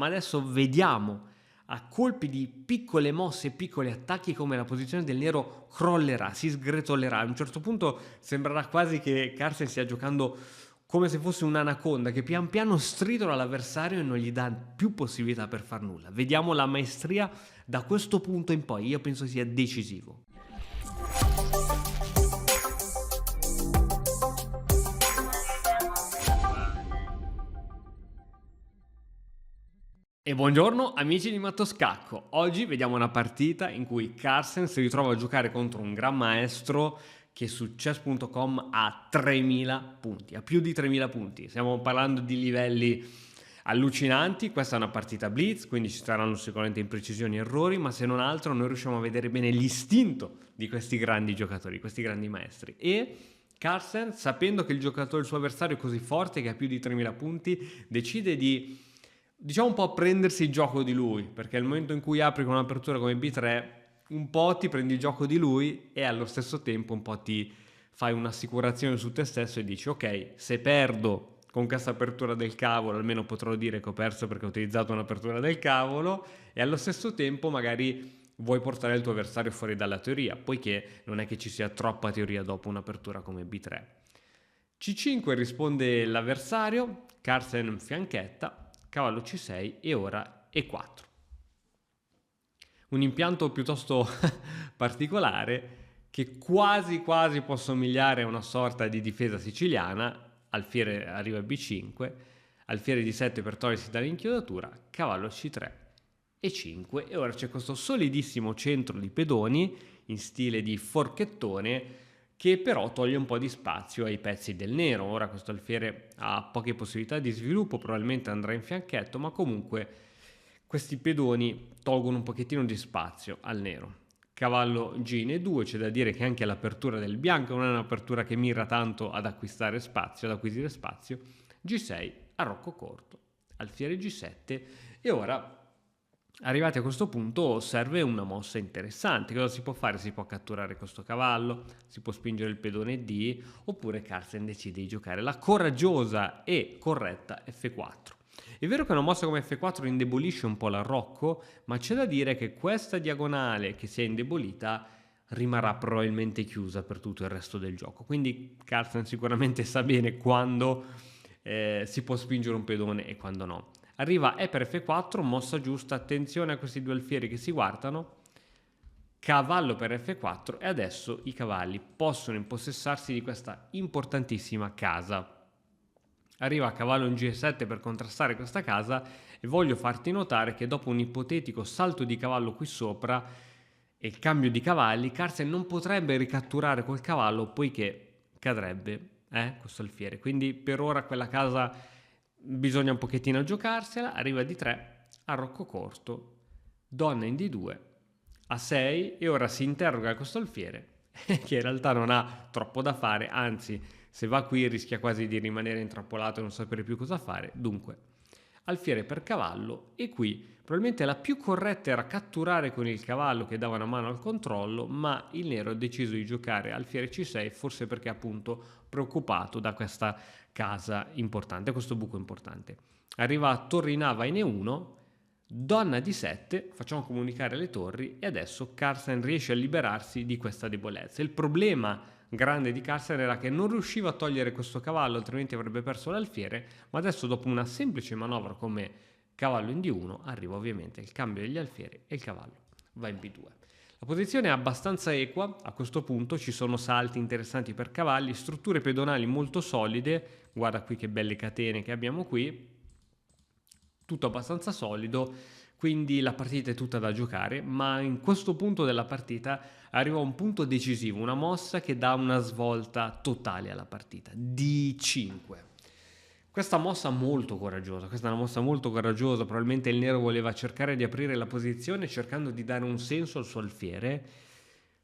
ma adesso vediamo a colpi di piccole mosse, piccoli attacchi come la posizione del nero crollerà, si sgretolerà. A un certo punto sembrerà quasi che Carlsen stia giocando come se fosse un'anaconda che pian piano stridola l'avversario e non gli dà più possibilità per far nulla. Vediamo la maestria da questo punto in poi, io penso sia decisivo. E buongiorno amici di Mattoscacco, oggi vediamo una partita in cui Carlsen si ritrova a giocare contro un gran maestro che su chess.com ha 3000 punti, ha più di 3000 punti, stiamo parlando di livelli allucinanti. Questa è una partita blitz, quindi ci saranno sicuramente imprecisioni e errori, ma se non altro noi riusciamo a vedere bene l'istinto di questi grandi giocatori, questi grandi maestri. E Carlsen, sapendo che il suo avversario è così forte, che ha più di 3000 punti, decide di, diciamo, un po' prendersi il gioco di lui, perché nel momento in cui apri con un'apertura come B3 un po' ti prendi il gioco di lui e allo stesso tempo un po' ti fai un'assicurazione su te stesso e dici ok, se perdo con questa apertura del cavolo almeno potrò dire che ho perso perché ho utilizzato un'apertura del cavolo, e allo stesso tempo magari vuoi portare il tuo avversario fuori dalla teoria, poiché non è che ci sia troppa teoria dopo un'apertura come B3. C5 risponde l'avversario, Carlsen fianchetta, cavallo C6 e ora E4. Un impianto piuttosto particolare che quasi può somigliare a una sorta di difesa siciliana. Alfiere arriva a B5, alfiere D7 per togliersi dall'inchiodatura, cavallo C3 e 5, e ora c'è questo solidissimo centro di pedoni in stile di forchettone che però toglie un po' di spazio ai pezzi del nero. Ora questo alfiere ha poche possibilità di sviluppo, probabilmente andrà in fianchetto, ma comunque questi pedoni tolgono un pochettino di spazio al nero. Cavallo G in E2, c'è da dire che anche l'apertura del bianco non è un'apertura che mira tanto ad acquisire spazio. G6, arrocco corto, alfiere G7, e ora, arrivati a questo punto, serve una mossa interessante. Cosa si può fare? Si può catturare questo cavallo, si può spingere il pedone D, oppure Carlsen decide di giocare la coraggiosa e corretta F4. È vero che una mossa come F4 indebolisce un po' l'arrocco, ma c'è da dire che questa diagonale che si è indebolita rimarrà probabilmente chiusa per tutto il resto del gioco. Quindi Carlsen sicuramente sa bene quando si può spingere un pedone e quando no. Arriva E per F4, mossa giusta, attenzione a questi due alfieri che si guardano, cavallo per F4, e adesso i cavalli possono impossessarsi di questa importantissima casa. Arriva cavallo in G7 per contrastare questa casa, e voglio farti notare che dopo un ipotetico salto di cavallo qui sopra e il cambio di cavalli, Carlsen non potrebbe ricatturare col cavallo poiché cadrebbe questo alfiere. Quindi per ora quella casa bisogna un pochettino giocarsela. Arriva D3, arrocco corto, donna in D2, A6, e ora si interroga questo alfiere che in realtà non ha troppo da fare, anzi se va qui rischia quasi di rimanere intrappolato e non sapere più cosa fare. Dunque alfiere per cavallo, e qui probabilmente la più corretta era catturare con il cavallo che dava una mano al controllo, ma il nero ha deciso di giocare alfiere C6, forse perché appunto preoccupato da questa casa importante, questo buco importante. Arriva torre in A, va in E1, donna D7, facciamo comunicare le torri, e adesso Carlsen riesce a liberarsi di questa debolezza. Il problema grande di Carlsen era che non riusciva a togliere questo cavallo, altrimenti avrebbe perso l'alfiere, ma adesso dopo una semplice manovra come cavallo in D1 arriva ovviamente il cambio degli alfieri e il cavallo va in B2. La posizione è abbastanza equa, a questo punto ci sono salti interessanti per cavalli, strutture pedonali molto solide, guarda qui che belle catene che abbiamo qui, tutto abbastanza solido, quindi la partita è tutta da giocare, ma in questo punto della partita arriva un punto decisivo, una mossa che dà una svolta totale alla partita, D5. Questa mossa molto coraggiosa, questa è una mossa molto coraggiosa, probabilmente il nero voleva cercare di aprire la posizione cercando di dare un senso al suo alfiere.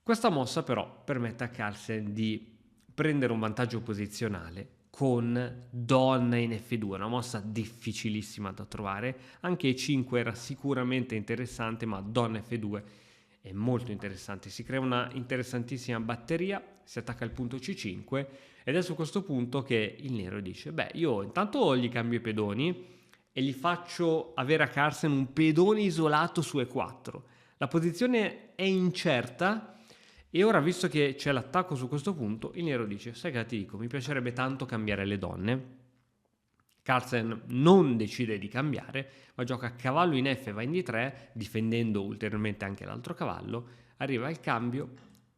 Questa mossa però permette a Carlsen di prendere un vantaggio posizionale con donna in F2, una mossa difficilissima da trovare. Anche E5 era sicuramente interessante, ma donna F2 è molto interessante. Si crea una interessantissima batteria, si attacca al punto C5 ed è su questo punto che il nero dice: beh, io intanto gli cambio i pedoni e gli faccio avere a Carlsen un pedone isolato su E4. La posizione è incerta e ora, visto che c'è l'attacco su questo punto, il nero dice: sai che ti dico, mi piacerebbe tanto cambiare le donne. Carlsen non decide di cambiare, ma gioca cavallo in F, va in D3, difendendo ulteriormente anche l'altro cavallo. Arriva al cambio,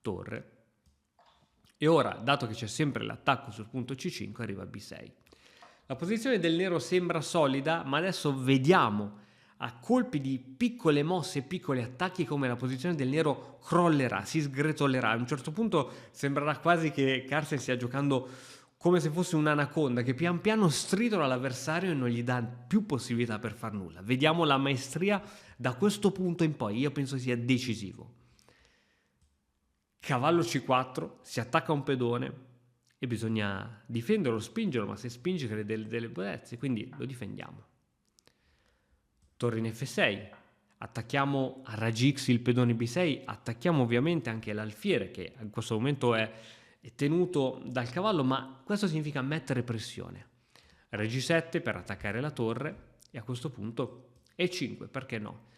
torre. E ora, dato che c'è sempre l'attacco sul punto C5, arriva B6. La posizione del nero sembra solida, ma adesso vediamo a colpi di piccole mosse e piccoli attacchi come la posizione del nero crollerà, si sgretolerà. A un certo punto sembrerà quasi che Carlsen stia giocando come se fosse un'anaconda che pian piano stridola l'avversario e non gli dà più possibilità per far nulla. Vediamo la maestria da questo punto in poi, io penso sia decisivo. Cavallo C4, si attacca un pedone e bisogna difenderlo, spingerlo, ma se spingi crea delle debolezze, quindi lo difendiamo. Torre in F6, attacchiamo a raggi X il pedone B6, attacchiamo ovviamente anche l'alfiere che in questo momento è tenuto dal cavallo, ma questo significa mettere pressione. Re G7 per attaccare la torre e a questo punto E5, perché no?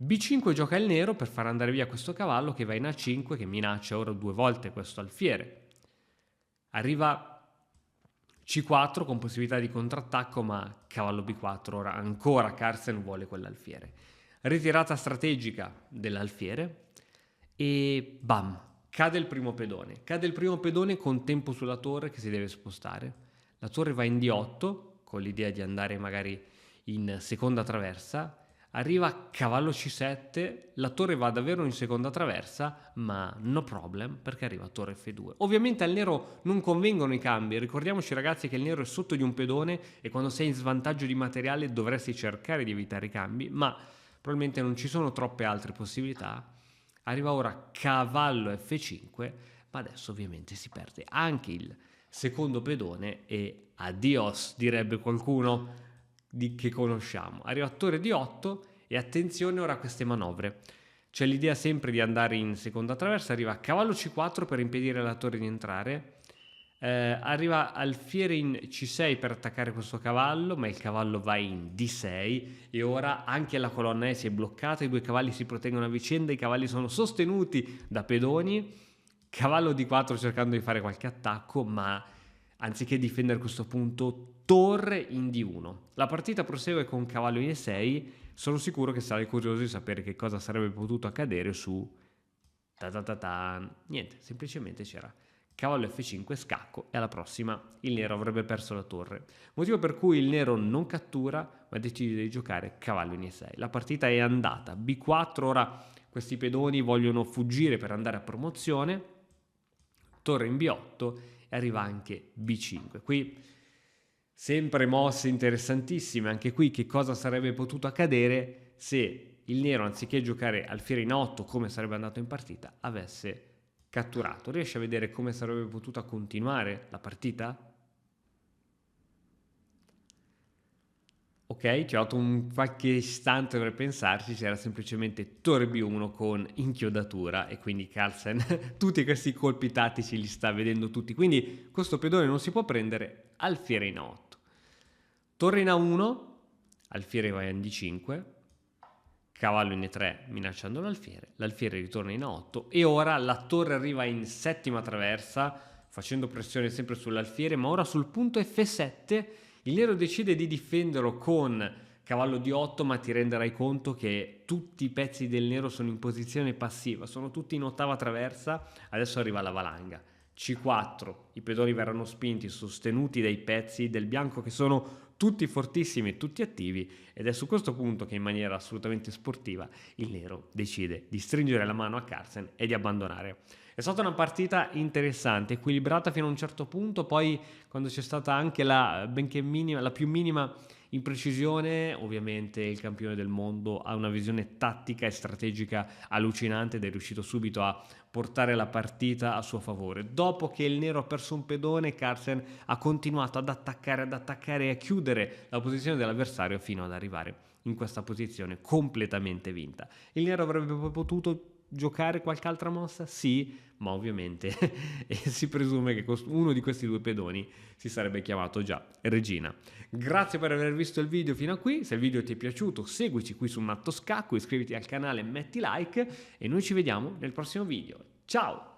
B5 gioca il nero per far andare via questo cavallo che va in A5 che minaccia ora 2 volte questo alfiere. Arriva C4 con possibilità di contrattacco, ma cavallo B4, ora ancora Carlsen vuole quell'alfiere. Ritirata strategica dell'alfiere e bam, cade il primo pedone. Cade il primo pedone con tempo sulla torre che si deve spostare. La torre va in D8 con l'idea di andare magari in seconda traversa. Arriva cavallo C7, la torre va davvero in seconda traversa, ma no problem perché arriva torre F2. Ovviamente al nero non convengono i cambi, ricordiamoci ragazzi che il nero è sotto di un pedone e quando sei in svantaggio di materiale dovresti cercare di evitare i cambi, ma probabilmente non ci sono troppe altre possibilità. Arriva ora cavallo F5, ma adesso ovviamente si perde anche il secondo pedone e adios direbbe qualcuno che conosciamo. Arriva torre D8 e attenzione ora a queste manovre. C'è l'idea sempre di andare in seconda traversa, arriva cavallo C4 per impedire alla torre di entrare, arriva alfiere in C6 per attaccare questo cavallo, ma il cavallo va in D6 e ora anche la colonna E si è bloccata, i due cavalli si proteggono a vicenda, i cavalli sono sostenuti da pedoni, cavallo D4 cercando di fare qualche attacco, ma anziché difendere questo punto, torre in D1. La partita prosegue con cavallo in E6. Sono sicuro che sarai curioso di sapere che cosa sarebbe potuto accadere su niente, semplicemente c'era cavallo F5 scacco e alla prossima il nero avrebbe perso la torre. Motivo per cui il nero non cattura ma decide di giocare cavallo in E6. La partita è andata. B4, ora questi pedoni vogliono fuggire per andare a promozione. Torre in B8 e arriva anche B5. Qui sempre mosse interessantissime, anche qui che cosa sarebbe potuto accadere se il nero anziché giocare alfiere in 8 come sarebbe andato in partita avesse catturato. Riesci a vedere come sarebbe potuta continuare la partita? Ok, ci ho dato un qualche istante per pensarci, c'era semplicemente torre B1 con inchiodatura e quindi Carlsen tutti questi colpi tattici li sta vedendo tutti, quindi questo pedone non si può prendere, alfiere in 8. Torre in A1, alfiere va in D5, cavallo in E3 minacciando l'alfiere ritorna in A8 e ora la torre arriva in settima traversa facendo pressione sempre sull'alfiere, ma ora sul punto F7 il nero decide di difenderlo con cavallo D8, ma ti renderai conto che tutti i pezzi del nero sono in posizione passiva, sono tutti in ottava traversa, adesso arriva la valanga. C4, i pedoni verranno spinti, sostenuti dai pezzi del bianco che sono tutti fortissimi e tutti attivi ed è su questo punto che in maniera assolutamente sportiva il nero decide di stringere la mano a Carlsen e di abbandonare. È stata una partita interessante, equilibrata fino a un certo punto, poi quando c'è stata anche la benché minima, la più minima imprecisione, ovviamente il campione del mondo ha una visione tattica e strategica allucinante ed è riuscito subito a portare la partita a suo favore. Dopo che il nero ha perso un pedone, Carlsen ha continuato ad attaccare e a chiudere la posizione dell'avversario fino ad arrivare in questa posizione completamente vinta. Il nero avrebbe potuto giocare qualche altra mossa? Sì, ma ovviamente si presume che uno di questi due pedoni si sarebbe chiamato già regina. Grazie per aver visto il video fino a qui, se il video ti è piaciuto seguici qui su Matto Scacco, iscriviti al canale, metti like e noi ci vediamo nel prossimo video. Ciao!